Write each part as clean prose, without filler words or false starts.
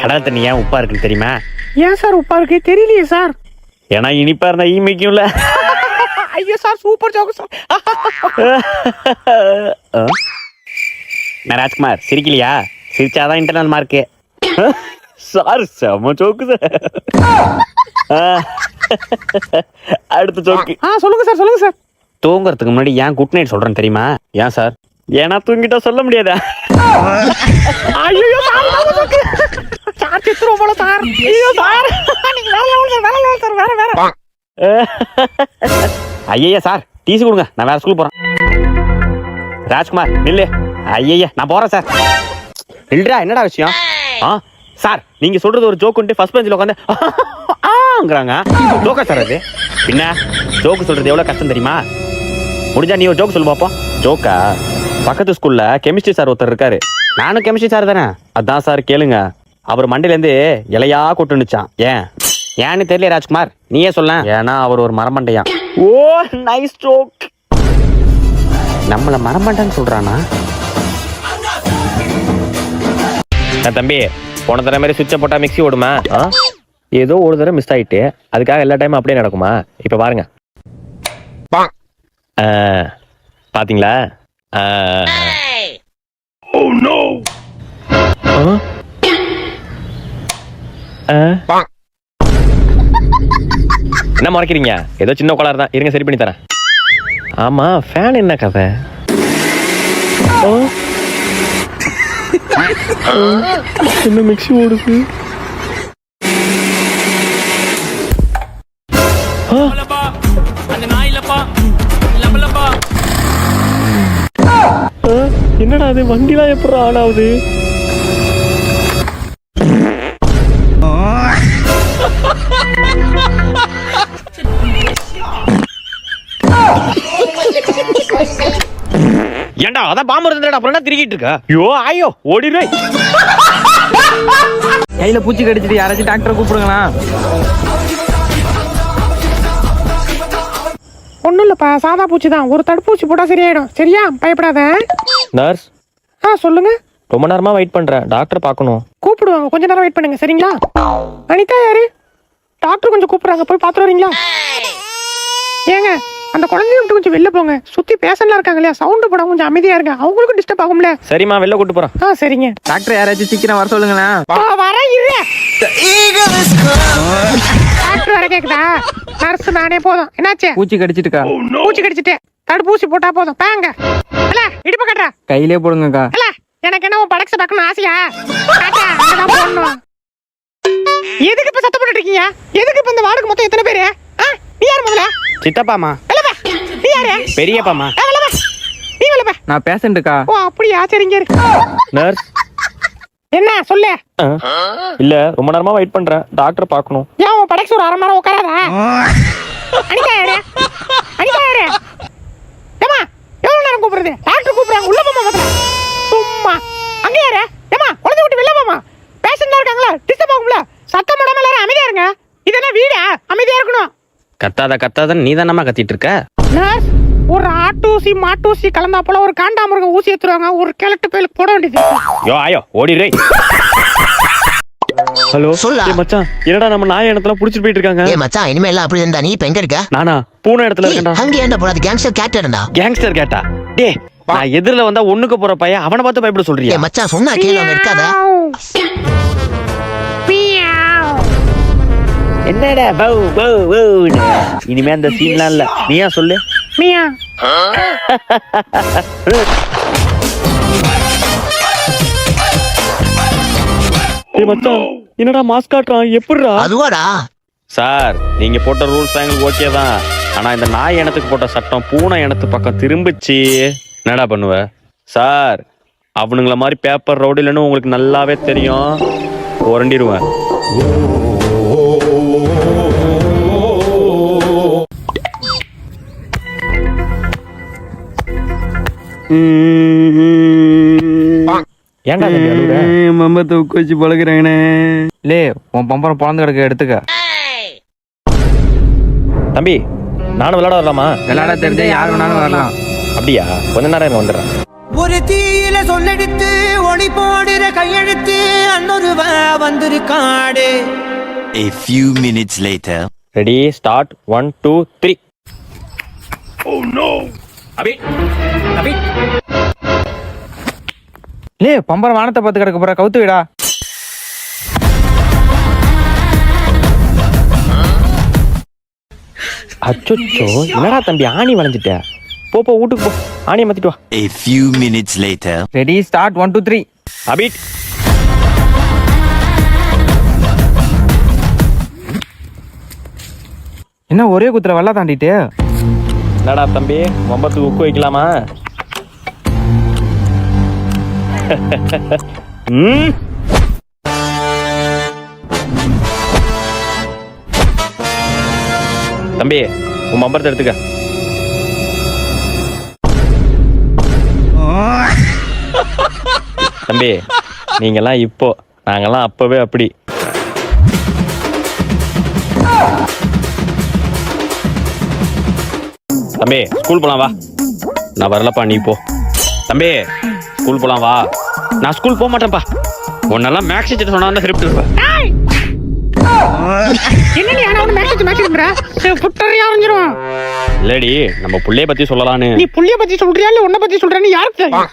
கடல் தண்ணி ஏன் உப்பா இருக்குன்னு தெரியுமா? ஏன் சார் உப்பா இருக்கு தெரியலையே சார். ஏன்னா இனிப்பா இருந்தா ஈமிக்கும்ல. ஐயோ சார் சூப்பர் ஜோக் சார். நான் ராஜ்குமார் சிரிக்கலையா? சிரிச்சாதான் இன்டர்னல் மார்க்கு. சார் செம ஜோக்கு சார். அடுத்த ஜோக்கு. சொல்லுங்க சார் சொல்லுங்க சார். தூங்குறதுக்கு முன்னாடி ஏன் குட் நைட் சொல்றேன் தெரியுமா? ஏன் சார்? ஏன்னா தூங்கிட்டா சொல்ல முடியாதா? ஐயோ சார் சித்திரம் போல சார். ஐயோ சார் நீங்க வேற லெவல் சார் வேற வேற. ஐயா சார் டீசி கொடுங்க, நான் வேற ஸ்கூல் போறேன். ராஜ்குமார் நில்லு. ஐயா நான் போறேன் சார். இல்லடா என்னடா விஷயம்? சார் நீங்க சொல்றது ஒரு ஜோக் உண்டு. ஃபர்ஸ்ட் பெஞ்சில் உட்காந்து ஆங்கிறாங்க. ஜோக்கா சார் அது? பின்ன ஜோக்கு சொல்றது எவ்வளவு கஷ்டம் தெரியுமா? முடிஞ்சா நீ ஒரு ஜோக் சொல்லு பாப்போம். ஜோக்கா? பக்கத்து ஸ்கூல்ல கெமிஸ்ட்ரி சார் ஒருத்தர் இருக்காரு. நானும் கெமிஸ்ட்ரி சார் தானே. அதான் சார் கேளுங்க. அவர் மண்டையில இருந்து இலையா கொட்டுனுச்சான். ஏன்னு தெரியல ராஜ்குமார், நீயே சொல்ல. ஏன்னா அவர் ஒரு மரமண்டையா. ஓ நைஸ் ஜோக். நம்மள மரமண்டைன்னு சொல்றானா? தம்பி போன தடவை மாதிரி சுவிட்சை போட்டா மிக்ஸி ஓடுமா? ஏதோ ஒரு தடவை மிஸ் ஆயிட்டு அதுக்காக எல்லா டைமும் அப்படியே நடக்குமா? இப்ப பாருங்க. பாத்தீங்களா? என்ன முறைக்கிறீங்க? ஏதோ சின்ன கோளாறு தான், இருங்க சரி பண்ணி தரேன். ஆமா ஃபேன் என்ன கதை? என்ன மிக்ஸி ஓடுது? என்னடா அது வண்டிலாம் எப்படி ஆன் ஆகுது? ஏண்டா அதான் பாம்பு இருந்தடா, அப்புறம் என்ன திருக்கிட்டு இருக்க? ஐயோ ஆயோ ஓடிரு. கையில பூச்சி கடிச்சிட்டு யாராச்சும் டாக்டரை கூப்பிடுங்களா? ஒன்றும் இல்லைப்பா, சாதா பூச்சி தான். ஒரு தடுப்பூசி போட்டால் சரியாயிடும். சரியா? பயப்படாத. நர்ஸ் சொல்லுங்க. ரொம்ப நேரமா வெயிட் பண்றேன், டாக்டர் பார்க்கணும். கூப்பிடுவாங்க, கொஞ்ச நேரம் வெயிட் பண்ணுங்க. சரிங்களா? அனிதா யாரு? டாக்டர் கொஞ்சம் கூப்பிடுறாங்க, போய் பார்த்துட்டு வரீங்களா? ஏங்க அந்த குழந்தைய விட்டு கொஞ்சம் வெளில போங்க. சுத்தி பேஷண்ட்லாம் இருக்காங்க இல்லையா, சவுண்டு போட கொஞ்சம் அமைதியா இருங்க, அவங்களுக்கும் டிஸ்டர்ப் ஆகும்ல. சரிம்மா வெளில கூட்டு போறேன். சரிங்க. டாக்டர் யாராச்சும் சீக்கிரம் வர சொல்லுங்களேன். வர இரு. டாக்டர் வர கேக்குதா? நர்ஸ் நானே போதும். என்னாச்சு? பூச்சி கடிச்சிட்டுக்கா. பூச்சி கடிச்சிட்டு தடுப்பூசி போட்டா போதும். பாங்க இடுப்பு கட்டுற கையிலே போடுங்கக்கா. எனக்கு என்ன உன் படக்ஸ பார்க்கணும் ஆசையா? போடணும். எதுக்கு இப்ப சத்தம் போட்டுட்டு இருக்கீங்க? எதுக்கு இப்ப இந்த வார்டுக்கு மொத்தம் எத்தனை பேரு? நீ யாரு முதல்ல? சித்தப்பாமா. நீ யாரு? பெரியப்பாமா. நீ வரலப்பா. நான் பேஷண்ட்க்கா. ஓ அப்படியா? சரிங்க இருக்கு. நர்ஸ் என்ன சொல்லு? இல்ல ரொம்ப நேரமா வெயிட் பண்றேன், டாக்டர் பார்க்கணும். ஏன் உன் படக்ஸ் ஒரு அரை மணி நேரம் உட்காராதா? அனிதா யாரு? அனிதா யாரு? ஏமா எவ்வளவு நேரம் கூப்பிடுறது? டாக்டர் கூப்பிடுறாங்க, உள்ள போமா முதல்ல. சும்மா அங்க யாரு? ஏமா குழந்தை விட்டு வெளில போமா. பேஷண்ட்லாம் இருக்காங்களா, டிஸ்டர்ப் ஆகும்ல. சத்தம் போடாம எல்லாரும் அமைதியா இருங்க. இது என்ன வீடா? அமைதியா இருக்கணும். கத்தாத நீ தானம்மா கத்திட்டு இருக்க. நர்ஸ் ஒரு ஆட்டூசி மாட்டூசி கலந்தா போல ஒரு காண்டாமிருகம் ஊசி ஏத்துறாங்க, ஒரு கிழட்டு பேலுக்கு போட வேண்டியது. யோ ஆயோ ஓடிரே. ஹலோ மச்சான், என்னடா நம்ம நாய் இடத்துல புடிச்சிட்டு போயிட்டு இருக்காங்க. மச்சான் இனிமே எல்லாம் அப்படி இருந்தா நீ இப்ப எங்க இருக்க? நானா பூனை இடத்துல இருக்கேன்டா. அங்க ஏன்டா போறாது? கேங்ஸ்டர் கேட் இருந்தா. கேங்ஸ்டர் கேட்டா? டேய் நான் எதிரில வந்தா ஒண்ணுக்கு போற பையன், அவனை பார்த்து பயப்பட சொல்றியா? மச்சான் சொன்னா கேளு, அவன் இருக்காத. என்னடா பௌ பௌ பௌ. இனிமே அந்த சீன்லாம் இல்ல, நீயா சொல்லு. மியா மச்சான் என்னடா மாஸ்க் காட்டுறான், எப்படிடா? அதுவாடா சார் நீங்க போட்ட ரூல்ஸ் எங்களுக்கு ஓகே தான், ஆனா இந்த நாய் இனத்துக்கு போட்ட சட்டம் பூனை இனத்து பக்கம் திரும்பிச்சு என்னடா பண்ணுவ? சார் அவனுங்கள மாதிரி பேப்பர் ரவுடி இல்லைன்னு உங்களுக்கு நல்லாவே தெரியும், உரண்டிடுவேன். ஏன்டா மம்பத்தை உட்காச்சு பழகுறாங்கண்ணே. லே உன் பம்பரம் பிறந்து கிடக்க எடுத்துக்க. தம்பி நானும் விளையாட வரலாமா? விளையாட தெரிஞ்சா யார் வேணாலும் வரலாம். அப்படியா? கொஞ்ச நேரம் வந்துடுறேன். ஒரு தீயில சொல்லெடுத்து ஒளி போடுற கையெழுத்து அன்னொருவ வந்திருக்காடு. A few minutes later. Ready start 1 2 3. Oh no. அபி லே பம்பரம் வானத்தை பார்த்து கிடக்க போற, கவுத்து விடா. அச்சோ என்னடா தம்பி ஆணி வளைஞ்சிட்ட. போ வீட்டுக்கு போ, ஆணியை மாத்திட்டு வா. A few minutes later. Ready start 1 2 3. அபிட் என்ன ஒரே குத்துற வெள்ளா தாண்டிட்டு? என்னடா தம்பி ஒம்பத்துக்கு உக்கு வைக்கலாமா? ம் தம்பி உன் பம்பரத்தை எடுத்துக்க. தம்பி நீங்கெல்லாம் இப்போ, நாங்கெல்லாம் அப்பவே அப்படி. தம்பி ஸ்கூல் போலாம் வா. நான் வரலப்பா, நீ போ. தம்பி ஸ்கூல் போலாம் வா. நான் ஸ்கூல் போக மாட்டேன்ப்பா. உன்னெல்லாம் மேக்ஸ் டீச்சர் சொன்னா திருப்பி இருப்பேன். என்னடி ஆனா ஒண்ணு மேக்ஸ்ங்கற புட்டறியா வந்துரும். இல்லடி நம்ம புள்ளைய பத்தி சொல்லலான்னு. நீ புள்ளைய பத்தி சொல்றியா இல்ல உன்ன பத்தி சொல்றேன்னு யாருக்கு தெரியும்?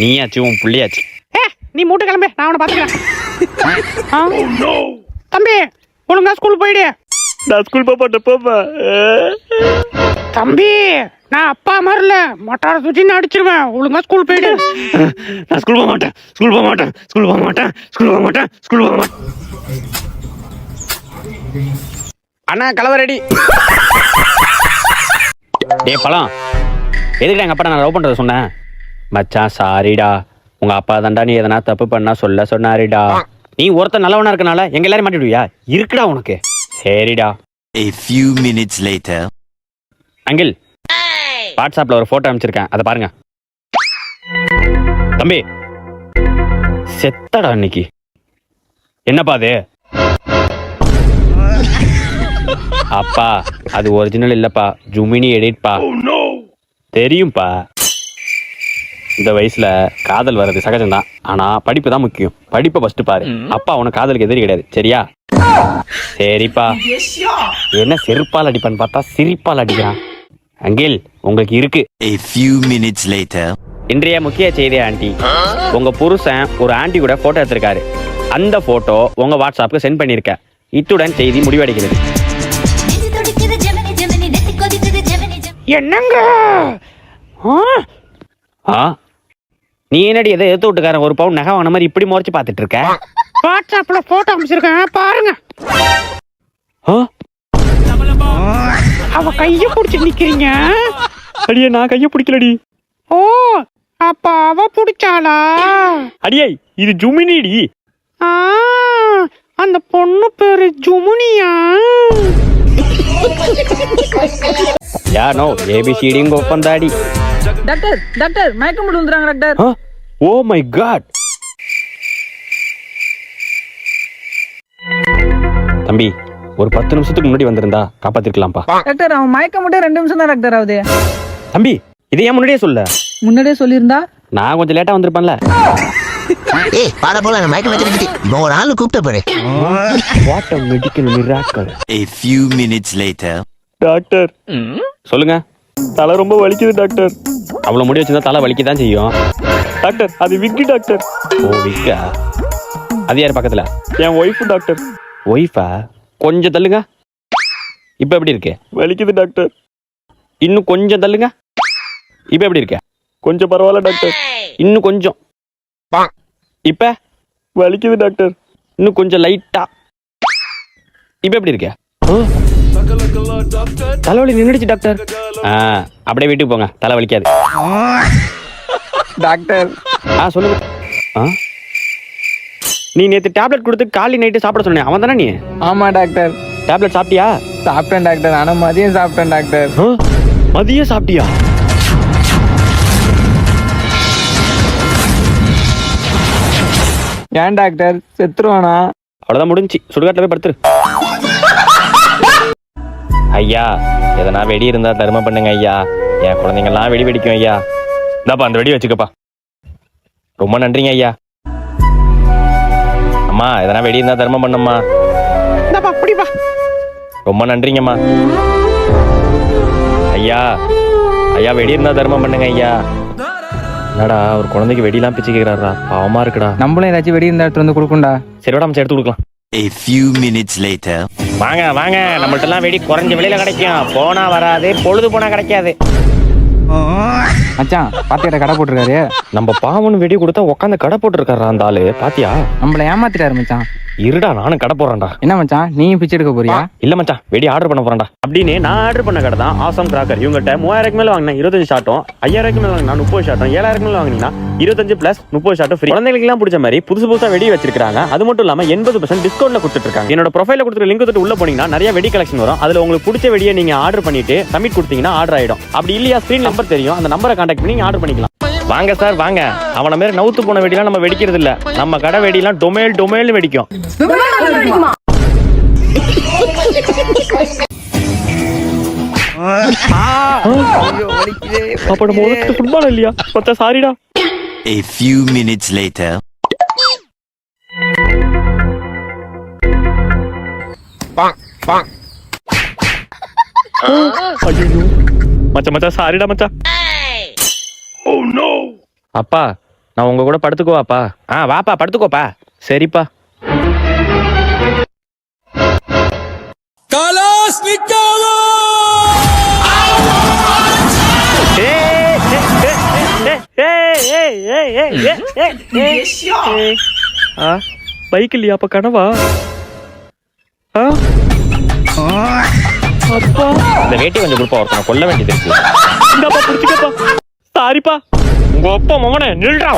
நீயாச்சு உன் புள்ளையாச்சு. நீ மூட்டை கிளம்பு, நான் அவனை பாத்துக்கிறேன். தம்பி ஒழுங்கா ஸ்கூல் போயிடு. நான் ஸ்கூல் போக மாட்டேன் போப்பா. தம்பி நான் அப்பா மாதிரில மொட்டார சுத்தி அடிச்சிருவேன். ஒழுங்கா ஸ்கூல் போயிடு. நான் ஸ்கூல் போக மாட்டேன், ஸ்கூல் போக மாட்டேன், ஸ்கூல் போக மாட்டேன், ஸ்கூல் போக மாட்டேன், ஸ்கூல் போக மாட்டேன். அண்ணா கலவை ரெடி. டேய் பழம், எதுக்குடா எங்க அப்பா நான் லவ் பண்றத சொன்னேன்? மச்சான் சாரிடா, உங்க அப்பா தாண்டா நீ எதனா தப்பு பண்ணா சொல்ல சொன்னாரிடா. நீ ஒருத்தன் நல்லவனா இருக்கனால எங்க எல்லாரும் மாட்டிடுவியா? இருக்குடா உனக்கு. சரிடா. A few minutes later. Uncle வாட்ஸ்அப்ல ஒரு போட்டோ அனுப்பிச்சிருக்கேன், அதை பாருங்க. தம்பி செத்தடா இன்னைக்கு. என்னப்பா அது? அப்பா அது ஒரிஜினல் இல்லப்பா, ஜுமினி எடிட்பா. தெரியும்பா. இந்த வயசுல காதல் வர்றது சகஜம்தான், ஆனா படிப்பு தான் முக்கியம். படிப்பை ஃபர்ஸ்ட் பாரு. அப்பா உனக்கு காதலுக்கு எதிரி கிடையாது, சரியா? சரிப்பா. என்ன செருப்பால் அடிப்பான்னு பார்த்தா சிரிப்பால் அடிக்கிறான். அங்கிள் உங்களுக்கு இருக்கு. A few minutes later. இன்றைய முக்கிய செய்தி ஆண்டி, உங்க புருஷன் ஒரு ஆண்டி கூட போட்டோ எடுத்திருக்காரு. அந்த போட்டோ உங்க வாட்ஸ்அப்புக்கு சென்ட் பண்ணிருக்க. இத்துடன் செய்தி முடிவடைகிறது. என்னங்க நீ என்னடி எதை எடுத்து விட்டுக்காரன் ஒரு பவுன் நகை வாங்கின மாதிரி இப்படி முறைச்சு பார்த்துட்டு இருக்க? வாட்ஸ்அப்ல போட்டோ அனுப்பிச்சிருக்கேன் பாருங்க. அவ கைய புடிச்சு நிக்கிறீங்க. அடியே நான் கைய பிடிக்கலடி. ஓ அப்ப அவ புடிச்சாளா? அடியே இது ஜுமினிடி. அந்த பொண்ணு பேரு ஜுமுனியா? யானோ ஏபிசிடிங்க ஒப்பந்தாடி. டாக்டர் டாக்டர் மயக்கம் போட்டு வந்துறாங்க டாக்டர். Oh my god. தம்பி ஒரு 10 நிமிஷத்துக்கு முன்னாடி வந்திருந்தா காப்பாத்திருக்கலாம்ப்பா. டாக்டர் அவன் மயக்கம் மட்டும் 2 நிமிஷம் தான் டாக்டர் ஆகுது. தம்பி இதை ஏன் முன்னாடியே சொல்ல? முன்னாடியே சொல்லியிருந்தா நான் கொஞ்சம் லேட்டா வந்திருப்பேன்ல. ஏய் பாட போல மயக்கம் வச்சிருக்கீ. இவன் ஒரு ஆளு கூப்பிட்ட பாரு. What a medical miracle. A few minutes later. Doctor சொல்லுங்க. தலை ரொம்ப வலிக்குது டாக்டர். அவ்வளவு முடி வச்சிருந்தா தலை வலிக்க தான் செய்யும் டாக்டர். அது விக்கு டாக்டர். ஓ விக்கா? அது யார் பக்கத்துல? என் ஒய்ஃப் டாக்டர். ஒய்ஃபா? கொஞ்சம் தள்ளுங்க. இப்ப எப்படி இருக்கு? வலிக்குது டாக்டர். இன்னும் கொஞ்சம் தள்ளுங்க. இப்ப எப்படி இருக்கு? கொஞ்சம் பரவாயில்ல டாக்டர். இன்னும் கொஞ்சம். இப்ப வலிக்குது டாக்டர். இன்னும் கொஞ்சம் லைட்டா. இப்ப எப்படி இருக்கு? தலைவலி நின்றுச்சு டாக்டர். அப்படியே வீட்டுக்கு போங்க, தலை வலிக்காது டாக்டர். சொல்லுங்க. நீ நேத்து டேப்லெட் கொடுத்து காலை நைட்டு சாப்பிட சொன்னேன், அவன் தானே நீ? ஆமா டாக்டர். டேப்லெட் சாப்பிட்டியா? சாப்பிட்டேன் டாக்டர், ஆனா மதியம் சாப்பிட்டேன் டாக்டர். மதியம் சாப்பிட்டியா? ஏன் டாக்டர் செத்துருவானா? அவ்வளவுதான் முடிஞ்சு. சுடுகாட்டில் போய் படுத்துரு. ஐயா எதனா வெடி இருந்தா தர்மம் பண்ணுங்க ஐயா. என் குழந்தைங்கள்லாம் வெடி வெடிக்கும் ஐயா. இந்தாப்பா அந்த வெடி வச்சுக்கப்பா. ரொம்ப நன்றிங்க ஐயா. அம்மா எதனா வெடி இருந்தா தர்மம் பண்ணும்மா. இந்தாப்பா அப்படிப்பா. ரொம்ப நன்றிங்கம்மா. ஐயா ஐயா வெடி இருந்தா தர்மம் பண்ணுங்க ஐயா. என்னடா ஒரு குழந்தைக்கு வெடிலாம் பிச்சு கேட்கிறாரா, பாவமா இருக்குடா. நம்மளும் ஏதாச்சும் வெடி இருந்தா எடுத்து வந்து கொடுக்கும்டா. சரி விட நம்ம எடுத்து கொடுக்கலாம். A few minutes later. வாங்க வாங்க, நம்மள்ட்ட எல்லாம் வெடி குறைஞ்ச விலையில கிடைக்கும். போனா வராது, பொழுது போனா கிடைக்காது. மச்சான் பாத்தியாட்ட கடை போட்டிருக்காரு. நம்ம பாவனு வெடி கொடுத்தா உட்காந்து கடை போட்டுருக்காரா அந்த ஆளு, பாத்தியா? நம்மள ஏமாத்திட்டாரு மச்சான். இருடா நானும் கடை போடுறேன்டா. என்ன மச்சான் நீயும் பிச்சை எடுக்க போறியா? இல்ல மச்சான் வெடி ஆர்டர் பண்ண போறேன்டா. அப்படின்னு நான் ஆர்டர் பண்ண கடை தான் ஆசம் கிராக்கர். இவங்ககிட்ட 3000 மேல வாங்கினா 25 ஷாட்டும், 5000 மேல வாங்கினா 30 ஷாட்டும், 7000 மேல வாங்கினா 25 பிளஸ் 30 ஷாட்டும் ஃப்ரீ. குழந்தைகளுக்கு எல்லாம் பிடிச்ச மாதிரி புதுசு புதுசா வெடி வச்சிருக்காங்க. அது மட்டும் இல்லாம 80% டிஸ்கவுண்ட்ல கொடுத்துட்டு இருக்காங்க. என்னோட ப்ரொஃபைல கொடுத்துருக்க லிங்க் தொட்டு உள்ள போனீங்கன்னா நிறைய வெடி கலெக்ஷன் வரும். அதுல உங்களுக்கு பிடிச்ச வெடியை நீங்க ஆர்டர் பண்ணிட்டு சப்மிட் கொடுத்தீங்கன்னா ஆர்டர் ஆயிடும். அப்படி இல்லையா ஸ்கிரீன் நம்பர் தெரியும், அந்த நம்பரை கான்டாக்ட் பண்ணி ஆர்டர் பண்ணிக்கலாம். வாங்க சார் வாங்க. அவன மாதிரி நவுத்து போன வெடிலாம் நம்ம வெடிக்கிறது இல்ல. நம்ம கடை வெடிலாம் டொமேல் வெடிக்கும். அப்ப நம்ம உலகத்து ஃபுட்பால் இல்லையா? பத்தா சாரிடா. A few minutes later. ஐயோ மச்சான் சாரிடா மச்சான். Oh no. அப்பா நான் உங்க கூட படுத்துக்குவாப்பா? வாப்பா படுத்துக்கோப்பா. சரிப்பா. பைக் இல்லையா அப்ப கனவா? அப்பா இந்த வேட்டி கொஞ்சம் கொடுப்பா, ஒருத்தனை கொல்ல வேண்டியது இருக்கு. இந்தாப்பா புடிச்சுக்கப்பா. சாரிப்பா. உங்க அப்பா மகனே நில்றா.